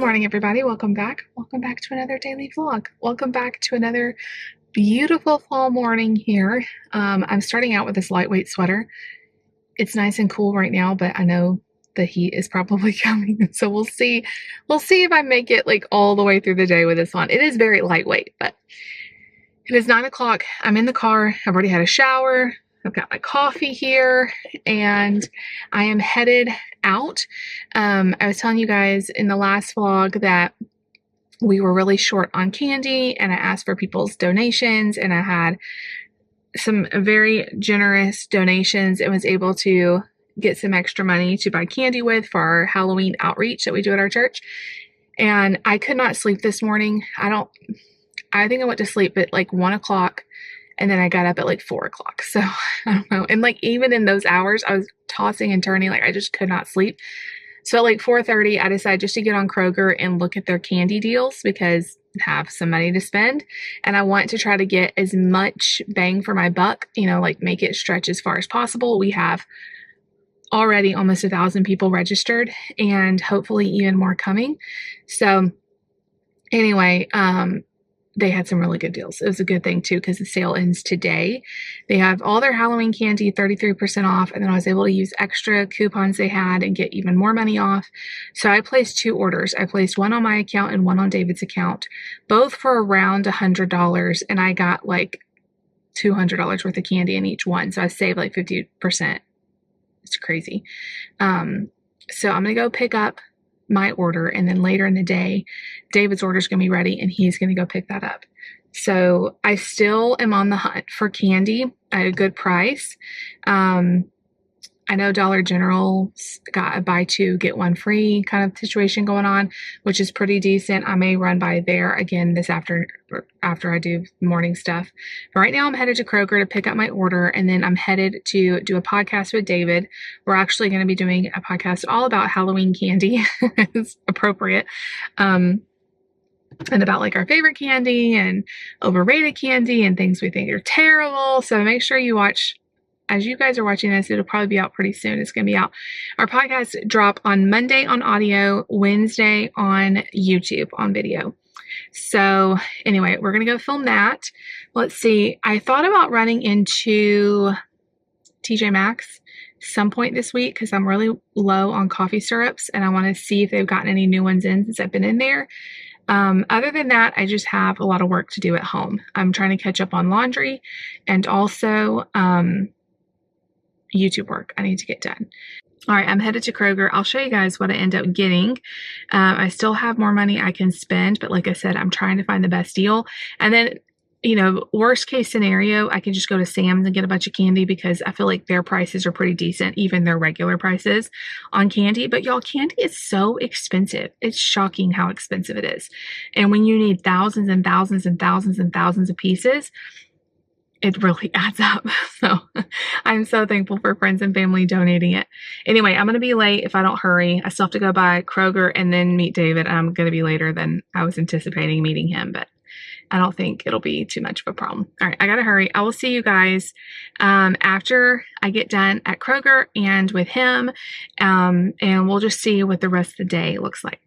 morning, everybody. Welcome back. Welcome back to another daily vlog. Welcome back to another beautiful fall morning here. I'm starting out with this lightweight sweater. It's nice and cool right now, but I know the heat is probably coming. So we'll see. We'll see if I make it like all the way through the day with this on. It is very lightweight, but it is 9 o'clock. I'm in the car. I've already had a shower. I've got my coffee here and I am headed out. I was telling you guys in the last vlog that we were really short on candy and I asked for people's donations and I had some very generous donations and was able to get some extra money to buy candy with for our Halloween outreach that we do at our church. And I could not sleep this morning. I think I went to sleep at like 1 o'clock. And then I got up at like 4 o'clock. So I don't know. And like even in those hours, I was tossing and turning. Like I just could not sleep. So at like 4:30, I decided just to get on Kroger and look at their candy deals because I have some money to spend. And I want to try to get as much bang for my buck, like make it stretch as far as possible. We have already almost 1,000 people registered and hopefully even more coming. So anyway, they had some really good deals. It was a good thing too because the sale ends today. They have all their Halloween candy 33% off, and then I was able to use extra coupons they had and get even more money off. So I placed 2 orders. I placed one on my account and one on David's account, both for around $100, and I got like $200 worth of candy in each one. So I saved like 50%. It's crazy. So I'm gonna go pick up my order, and then later in the day David's order is going to be ready and he's going to go pick that up. So I still am on the hunt for candy at a good price. I know Dollar General's got a buy 2 get 1 free kind of situation going on, which is pretty decent. I may run by there again this after I do morning stuff. But right now I'm headed to Kroger to pick up my order, and then I'm headed to do a podcast with David. We're actually going to be doing a podcast all about Halloween candy. It's appropriate. And about like our favorite candy and overrated candy and things we think are terrible. So make sure you watch. As you guys are watching this, it'll probably be out pretty soon. It's going to be out. Our podcasts drop on Monday on audio, Wednesday on YouTube on video. So anyway, we're going to go film that. Let's see. I thought about running into TJ Maxx some point this week because I'm really low on coffee syrups and I want to see if they've gotten any new ones in since I've been in there. Other than that, I just have a lot of work to do at home. I'm trying to catch up on laundry and also, YouTube work I need to get done. All right, I'm headed to Kroger. I'll show you guys what I end up getting. I still have more money I can spend, but like I said, I'm trying to find the best deal. And then, worst case scenario, I can just go to Sam's and get a bunch of candy because I feel like their prices are pretty decent, even their regular prices on candy. But y'all, candy is so expensive. It's shocking how expensive it is. And when you need thousands and thousands and thousands and thousands of pieces, it really adds up. So I'm so thankful for friends and family donating it. Anyway, I'm going to be late if I don't hurry. I still have to go by Kroger and then meet David. I'm going to be later than I was anticipating meeting him, but I don't think it'll be too much of a problem. All right, I got to hurry. I will see you guys after I get done at Kroger and with him, and we'll just see what the rest of the day looks like.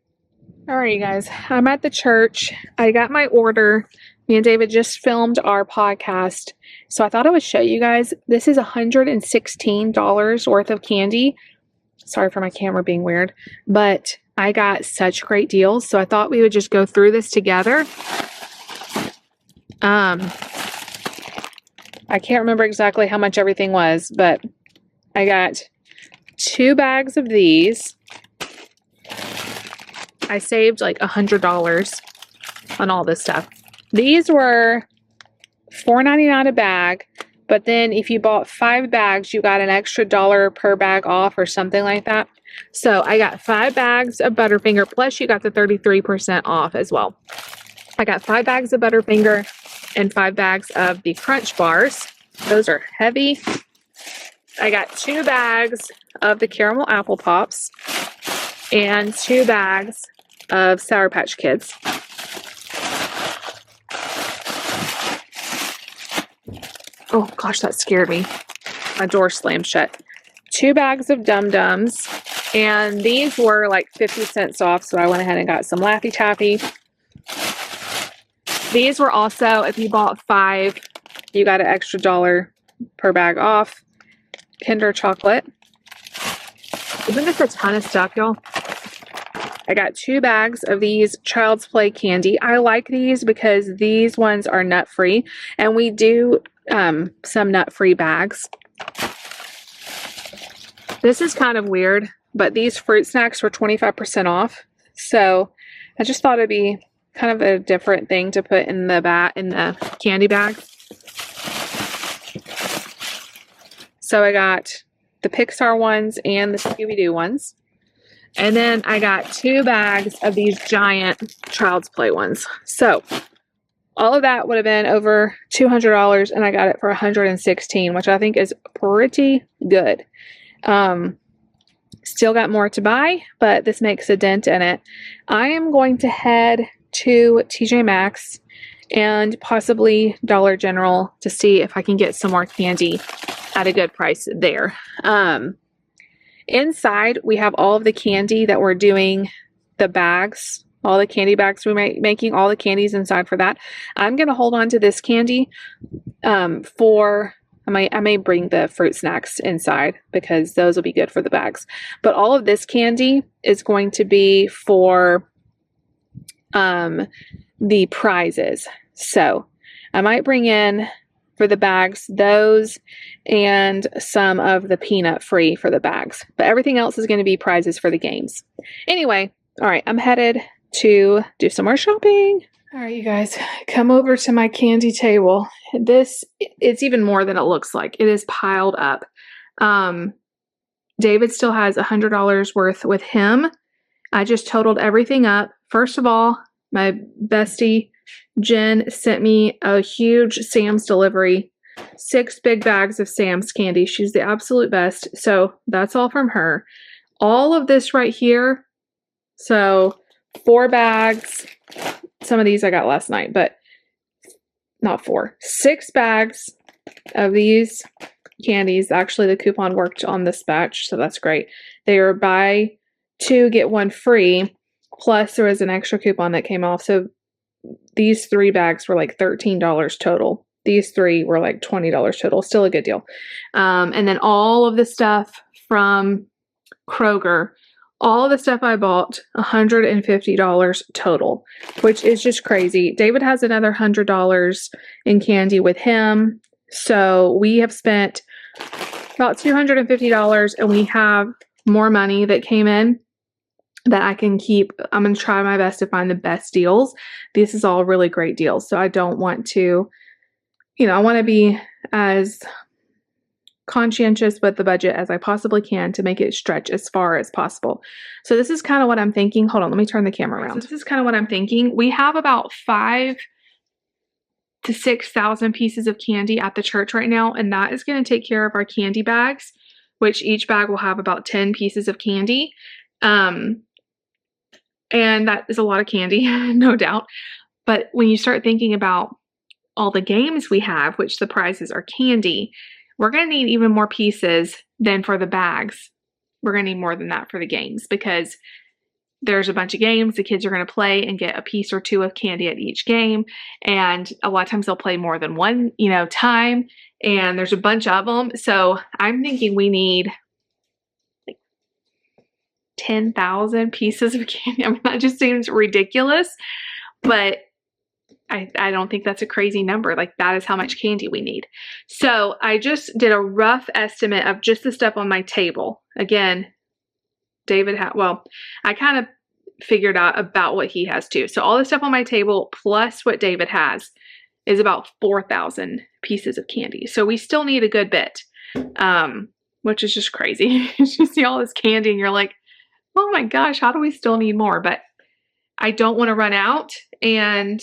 All right, you guys, I'm at the church. I got my order. Me and David just filmed our podcast. So I thought I would show you guys. This is $116 worth of candy. Sorry for my camera being weird, but I got such great deals. So I thought we would just go through this together. I can't remember exactly how much everything was, but I got 2 bags of these. I saved like $100 on all this stuff. These were $4.99 a bag, but then if you bought 5 bags, you got an extra $1 per bag off or something like that. So I got 5 bags of Butterfinger, plus you got the 33% off as well. I got 5 bags of Butterfinger and 5 bags of the Crunch Bars. Those are heavy. I got 2 bags of the Caramel Apple Pops and 2 bags of Sour Patch Kids. Oh gosh, that scared me. My door slammed shut. 2 bags of Dum Dums And these were like 50 cents off, so I went ahead and got some Laffy Taffy. These were also, if you bought 5, you got an extra $1 per bag off. Kinder chocolate. Isn't this a ton of stuff, y'all? I got 2 bags of these Child's Play candy. I like these because these ones are nut-free, and we do some nut-free bags. This is kind of weird, but these fruit snacks were 25% off, so I just thought it'd be kind of a different thing to put in the candy bag. So I got the Pixar ones and the Scooby-Doo ones. And then I got 2 bags of these giant Child's Play ones. So all of that would have been over $200, and I got it for $116, which I think is pretty good. Still got more to buy, but this makes a dent in it. I am going to head to TJ Maxx and possibly Dollar General to see if I can get some more candy at a good price there. Inside, we have all of the candy that we're doing the bags, all the candy bags we're making, all the candies inside for that. I'm going to hold on to this candy I may bring the fruit snacks inside because those will be good for the bags. But all of this candy is going to be for the prizes. So I might bring in for the bags those and some of the peanut free for the bags. But everything else is going to be prizes for the games. Anyway, all right, I'm headed to do some more shopping. All right, you guys, come over to my candy table. It's even more than it looks like. It is piled up. David still has $100 worth with him. I just totaled everything up. First of all, my bestie, Jen, sent me a huge Sam's delivery. 6 big bags of Sam's candy. She's the absolute best. So that's all from her. All of this right here. So 4 bags. Some of these I got last night, but not 4. 6 bags of these candies. Actually, the coupon worked on this batch, so that's great. They are buy 2, get 1 free. Plus, there was an extra coupon that came off. So these 3 bags were like $13 total. These 3 were like $20 total. Still a good deal. And then all of the stuff from Kroger. All of the stuff I bought, $150 total, which is just crazy. David has another $100 in candy with him. So we have spent about $250, and we have more money that came in that I can keep. I'm going to try my best to find the best deals. This is all really great deals. So I don't want to, I want to be as conscientious with the budget as I possibly can to make it stretch as far as possible. So this is kind of what I'm thinking. Hold on, let me turn the camera around. So this is kind of what I'm thinking. We have about 5,000 to 6,000 pieces of candy at the church right now, and that is going to take care of our candy bags, which each bag will have about 10 pieces of candy. And that is a lot of candy, no doubt. But when you start thinking about all the games we have, which the prizes are candy, we're going to need even more pieces than for the bags. We're going to need more than that for the games because there's a bunch of games the kids are going to play and get a piece or 2 of candy at each game. And a lot of times they'll play more than one, time. And there's a bunch of them. So I'm thinking we need like 10,000 pieces of candy. I mean, that just seems ridiculous, but I don't think that's a crazy number. Like, that is how much candy we need. So I just did a rough estimate of just the stuff on my table. Again, David I kind of figured out about what he has too. So all the stuff on my table plus what David has is about 4,000 pieces of candy. So we still need a good bit, which is just crazy. You see all this candy and you're like, oh my gosh, how do we still need more? But I don't want to run out. And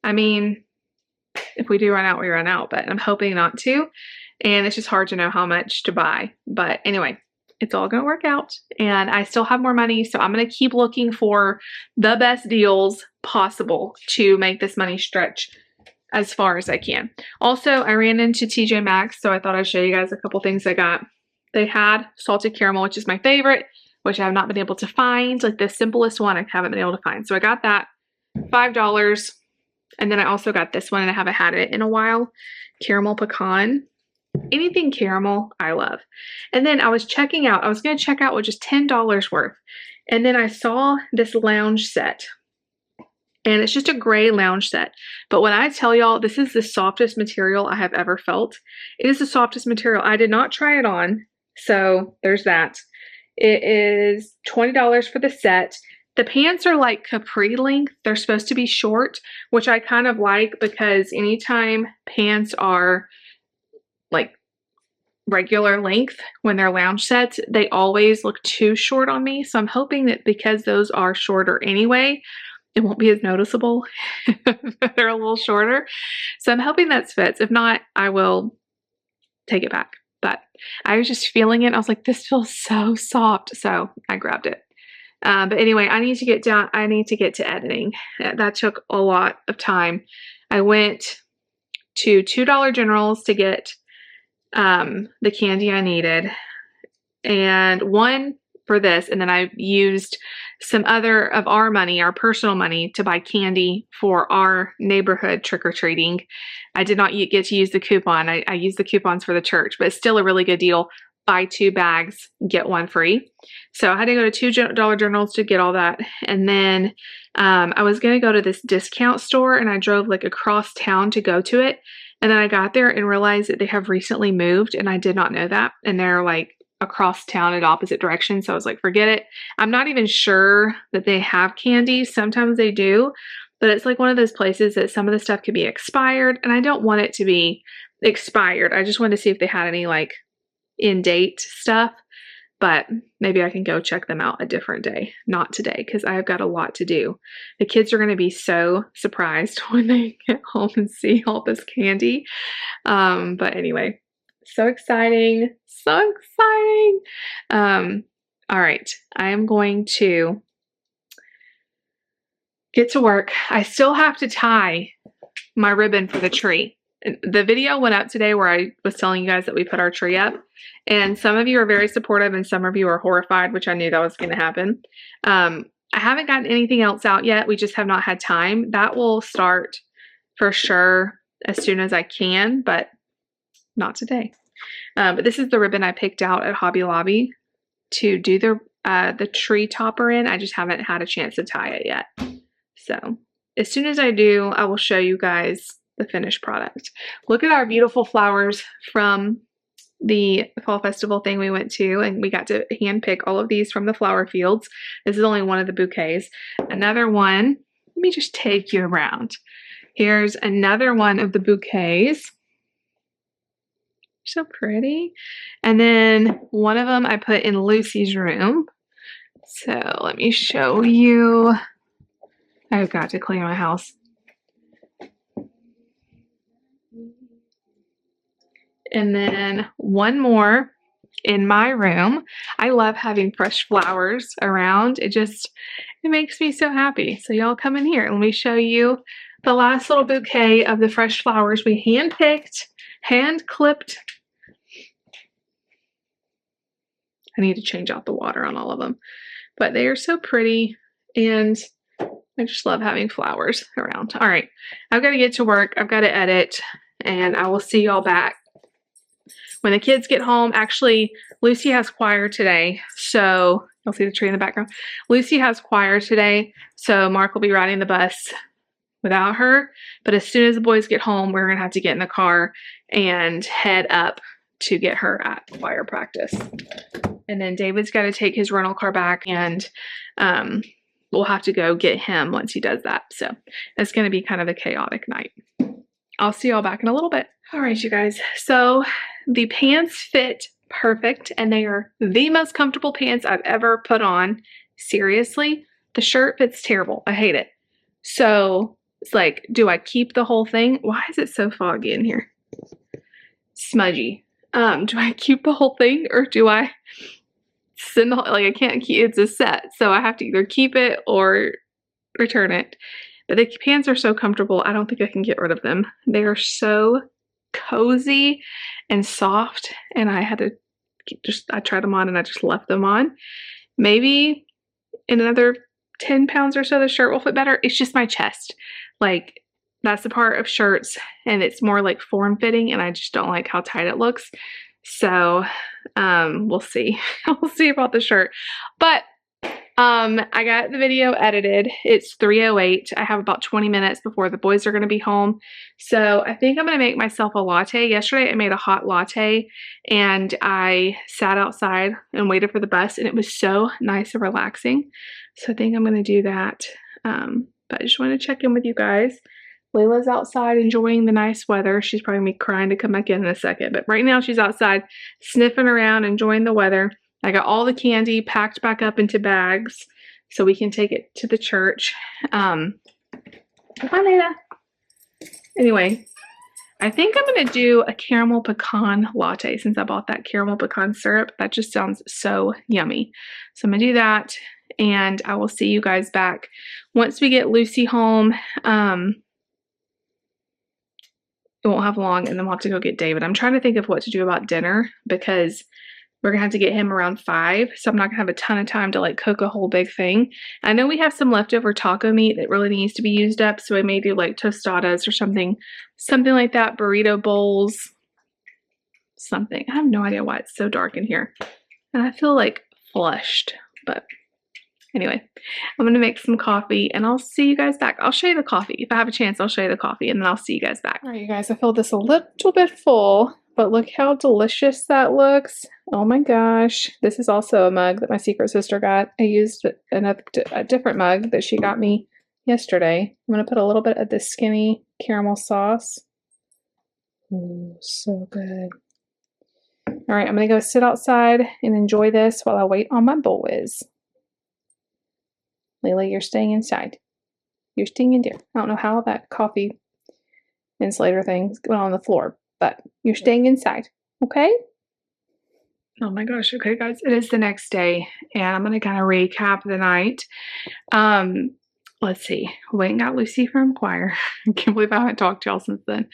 I mean, if we do run out, we run out, but I'm hoping not to. And it's just hard to know how much to buy. But anyway, it's all going to work out. And I still have more money, so I'm going to keep looking for the best deals possible to make this money stretch as far as I can. Also, I ran into TJ Maxx, so I thought I'd show you guys a couple things I got. they had salted caramel, which is my favorite, which I have not been able to find. Like the simplest one I haven't been able to find. So I got that, $5. And then I also got this one and I haven't had it in a while. Caramel pecan. Anything caramel, I love. And then I was checking out, I was going to check out with just $10 worth. And then I saw this lounge set. And it's just a gray lounge set. But when I tell y'all, this is the softest material I have ever felt. It is the softest material. I did not try it on. So there's that. It is $20 for the set. The pants are like capri length. They're supposed to be short, which I kind of like because anytime pants are like regular length when they're lounge sets, they always look too short on me. So I'm hoping that because those are shorter anyway, it won't be as noticeable if they're a little shorter. So I'm hoping that fits. If not, I will take it back. But I was just feeling it. I was like, this feels so soft. So I grabbed it. But anyway, I need to get to editing. That took a lot of time. I went to $2 Generals to get the candy I needed, and one for this, and then I used some other of our money, our personal money, to buy candy for our neighborhood trick-or-treating. I did not get to use the coupon. I used the coupons for the church, but it's still a really good deal. Buy 2 bags, get 1 free. So I had to go to $2 Generals to get all that. And then I was going to go to this discount store, and I drove like across town to go to it. And then I got there and realized that they have recently moved, and I did not know that. And they're like across town in opposite directions. So I was like, forget it. I'm not even sure that they have candy. Sometimes they do, but it's like one of those places that some of the stuff could be expired, and I don't want it to be expired. I just wanted to see if they had any like in date stuff, but maybe I can go check them out a different day, not today, because I've got a lot to do. The kids are going to be so surprised when they get home and see all this candy. But anyway, so exciting, so exciting. All right, I am going to get to work. I still have to tie my ribbon for the tree. The video went up today where I was telling you guys that we put our tree up, and some of you are very supportive and some of you are horrified, which I knew that was going to happen. I haven't gotten anything else out yet. We just have not had time. That will start for sure as soon as I can, but not today. But this is the ribbon I picked out at Hobby Lobby to do the tree topper in. I just haven't had a chance to tie it yet. So as soon as I do, I will show you guys the finished product. Look at our beautiful flowers from the fall festival thing we went to, and we got to hand pick all of these from the flower fields. This is only one of the bouquets. Another one, let me just take you around. Here's another one of the bouquets. So pretty. And then one of them I put in Lucy's room. So let me show you. I've got to clean my house. And then one more in my room. I love having fresh flowers around. It makes me so happy. So y'all come in here. Let me show you the last little bouquet of the fresh flowers we hand-picked, hand-clipped. I need to change out the water on all of them. But they are so pretty, and I just love having flowers around. All right, I've got to get to work. I've got to edit, and I will see y'all back when the kids get home. Actually, Lucy has choir today, so you'll see the tree in the background. Lucy has choir today, so Mark will be riding the bus without her. But as soon as the boys get home, we're gonna have to get in the car and head up to get her at choir practice. And then David's got to take his rental car back, and we'll have to go get him once he does that. So it's going to be kind of a chaotic night. I'll see y'all back in a little bit. All right, you guys. So the pants fit perfect, and they are the most comfortable pants I've ever put on. Seriously, the shirt fits terrible. I hate it. So it's like, do I keep the whole thing? Why is it so foggy in here? Smudgy. Do I keep the whole thing, or do I send the whole, like I can't keep, it's a set, so I have to either keep it or return it. But the pants are so comfortable, I don't think I can get rid of them. They are so cozy and soft, and I had to I tried them on and I just left them on. Maybe in another 10 pounds or so, the shirt will fit better. It's just my chest. Like, that's the part of shirts, and it's more like form fitting, and I just don't like how tight it looks. So, we'll see. We'll see about the shirt. But I got the video edited. It's 3:08. I have about 20 minutes before the boys are going to be home. So I think I'm going to make myself a latte. Yesterday I made a hot latte and I sat outside and waited for the bus, and it was so nice and relaxing. So I think I'm going to do that. But I just wanted to check in with you guys. Layla's outside enjoying the nice weather. She's probably going to be crying to come back in a second. But right now she's outside sniffing around, enjoying the weather. I got all the candy packed back up into bags so we can take it to the church. Hi, Layla. Anyway, I think I'm going to do a caramel pecan latte since I bought that caramel pecan syrup. That just sounds so yummy. So I'm going to do that, and I will see you guys back once we get Lucy home. It won't have long, and then we'll have to go get David. I'm trying to think of what to do about dinner because we're going to have to get him around 5, so I'm not going to have a ton of time to like cook a whole big thing. I know we have some leftover taco meat that really needs to be used up, so I may do like tostadas or something like that, burrito bowls, something. I have no idea why it's so dark in here, and I feel like flushed, but anyway, I'm going to make some coffee, and I'll see you guys back. I'll show you the coffee. If I have a chance, I'll show you the coffee, and then I'll see you guys back. All right, you guys, I filled this a little bit full, but look how delicious that looks. Oh my gosh. This is also a mug that my secret sister got. I used a different mug that she got me yesterday. I'm going to put a little bit of this skinny caramel sauce. Ooh, so good. All right, I'm going to go sit outside and enjoy this while I wait on my boys. Layla, you're staying inside. You're staying in there. I don't know how that coffee insulator thing went on the floor, but you're staying inside, okay? Oh my gosh, okay guys, it is the next day, and I'm going to kind of recap the night. Let's see, went and got Lucy from choir. I can't believe I haven't talked to y'all since then.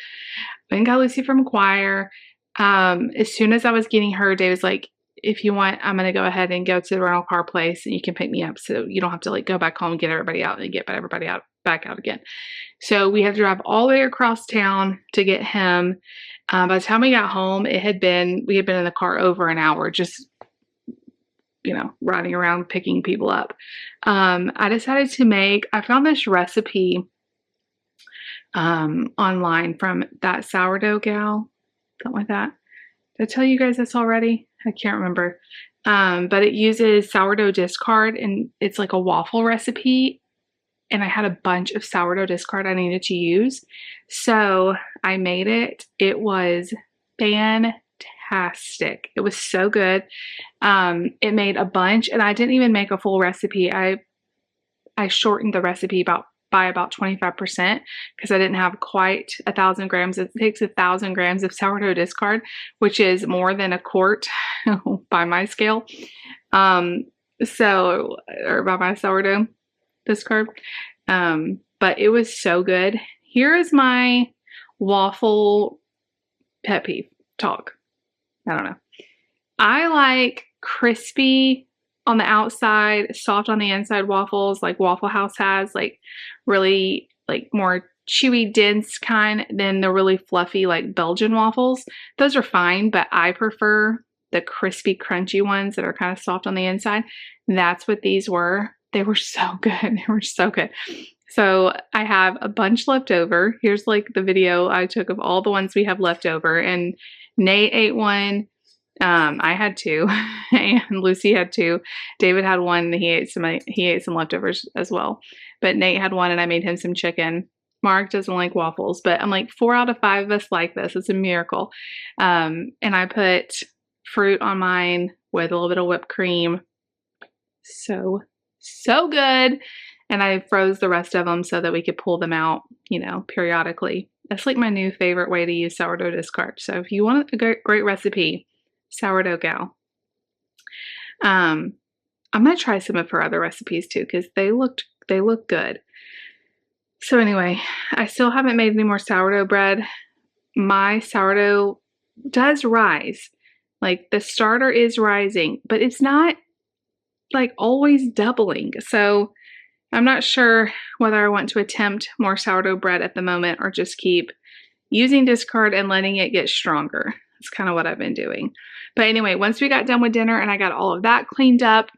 Went and got Lucy from choir. As soon as I was getting her, Dave was like, if you want, I'm going to go ahead and go to the rental car place and you can pick me up so you don't have to like go back home and get everybody out and get everybody out back out again. So we had to drive all the way across town to get him. By the time we got home, we had been in the car over an hour, just, riding around picking people up. I decided I found this recipe online from that sourdough gal, something like that. Did I tell you guys this already? I can't remember. But it uses sourdough discard, and it's like a waffle recipe. And I had a bunch of sourdough discard I needed to use. So I made it. It was fantastic. It was so good. It made a bunch, and I didn't even make a full recipe. I shortened the recipe by about 25% because I didn't have quite 1,000 grams. It takes 1,000 grams of sourdough discard, which is more than a quart by my scale. Or by my sourdough discard. But it was so good. Here is my waffle pet peeve talk. I don't know. I like crispy on the outside, soft on the inside waffles, like Waffle House has, like really like more chewy, dense kind than the really fluffy like Belgian waffles. Those are fine, but I prefer the crispy, crunchy ones that are kind of soft on the inside. That's what these were. They were so good. They were so good. So I have a bunch left over. Here's like the video I took of all the ones we have left over. And Nate ate one. I had 2, and Lucy had 2. David had 1. And he ate some leftovers as well. But Nate had 1, and I made him some chicken. Mark doesn't like waffles, but I'm like 4 out of 5 of us like this. It's a miracle. And I put fruit on mine with a little bit of whipped cream. So good. And I froze the rest of them so that we could pull them out, periodically. That's like my new favorite way to use sourdough discard. So if you want a great recipe, sourdough gal. I'm going to try some of her other recipes too, because they look good. So anyway, I still haven't made any more sourdough bread. My sourdough does rise. Like the starter is rising, but it's not like always doubling. So I'm not sure whether I want to attempt more sourdough bread at the moment or just keep using discard and letting it get stronger. That's kind of what I've been doing. But anyway, once we got done with dinner and I got all of that cleaned up,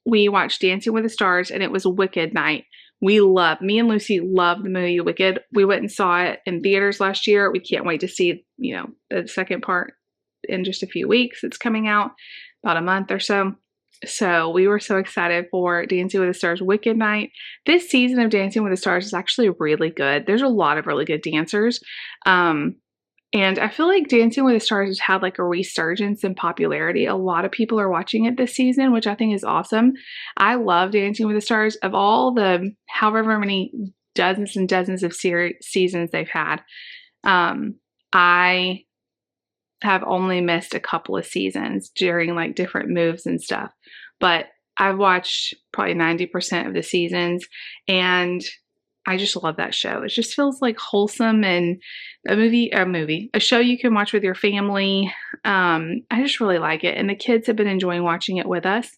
we watched Dancing with the Stars, and it was Wicked night. Me and Lucy loved the movie Wicked. We went and saw it in theaters last year. We can't wait to see, the second part in just a few weeks. It's coming out about a month or so. So we were so excited for Dancing with the Stars Wicked night. This season of Dancing with the Stars is actually really good. There's a lot of really good dancers. And I feel like Dancing with the Stars has had like a resurgence in popularity. A lot of people are watching it this season, which I think is awesome. I love Dancing with the Stars. Of all the however many dozens and dozens of seasons they've had, I have only missed a couple of seasons during like different moves and stuff. But I've watched probably 90% of the seasons, and I just love that show. It just feels like wholesome and a show you can watch with your family. I just really like it. And the kids have been enjoying watching it with us.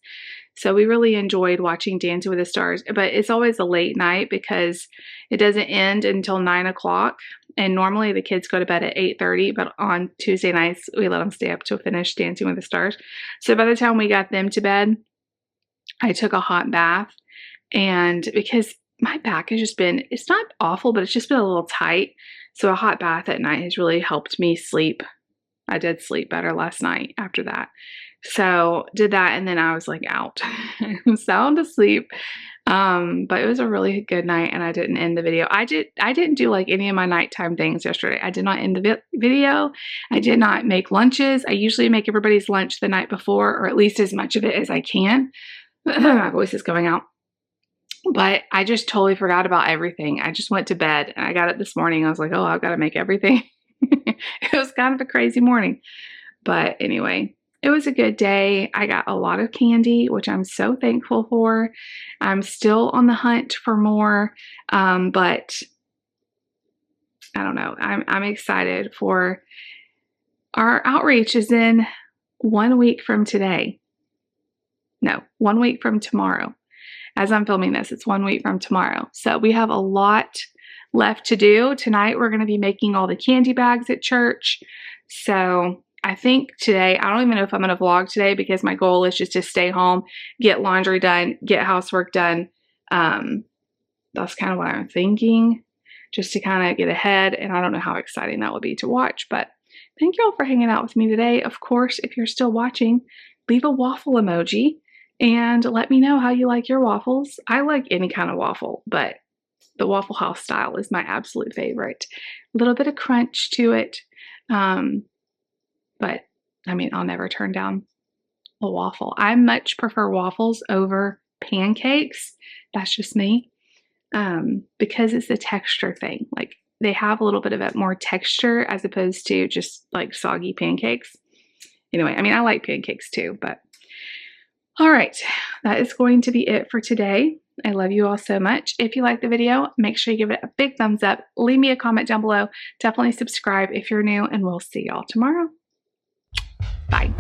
So we really enjoyed watching Dancing with the Stars, but it's always a late night because it doesn't end until 9 o'clock. And normally the kids go to bed at 8:30, but on Tuesday nights, we let them stay up to finish Dancing with the Stars. So by the time we got them to bed, I took a hot bath, and because my back has just been, it's not awful, but it's just been a little tight. So a hot bath at night has really helped me sleep. I did sleep better last night after that. So did that, and then I was like out. Sound asleep. But it was a really good night, and I didn't end the video. I didn't do like any of my nighttime things yesterday. I did not end the video. I did not make lunches. I usually make everybody's lunch the night before, or at least as much of it as I can. My voice is going out. But I just totally forgot about everything. I just went to bed, and I got up this morning. I was like, oh, I've got to make everything. It was kind of a crazy morning. But anyway, it was a good day. I got a lot of candy, which I'm so thankful for. I'm still on the hunt for more, but I don't know. I'm excited for our outreach is in 1 week from today. No, 1 week from tomorrow. As I'm filming this, it's 1 week from tomorrow. So we have a lot left to do. Tonight, we're going to be making all the candy bags at church. So I think today, I don't even know if I'm going to vlog today because my goal is just to stay home, get laundry done, get housework done. That's kind of what I'm thinking, just to kind of get ahead. And I don't know how exciting that will be to watch, but thank you all for hanging out with me today. Of course, if you're still watching, leave a waffle emoji and let me know how you like your waffles. I like any kind of waffle, but the Waffle House style is my absolute favorite. A little bit of crunch to it. But I mean, I'll never turn down a waffle. I much prefer waffles over pancakes. That's just me. Because it's the texture thing. Like they have a little bit of it more texture as opposed to just like soggy pancakes. Anyway, I mean, I like pancakes too, but all right, that is going to be it for today. I love you all so much. If you like the video, make sure you give it a big thumbs up. Leave me a comment down below. Definitely subscribe if you're new, and we'll see y'all tomorrow. Bye.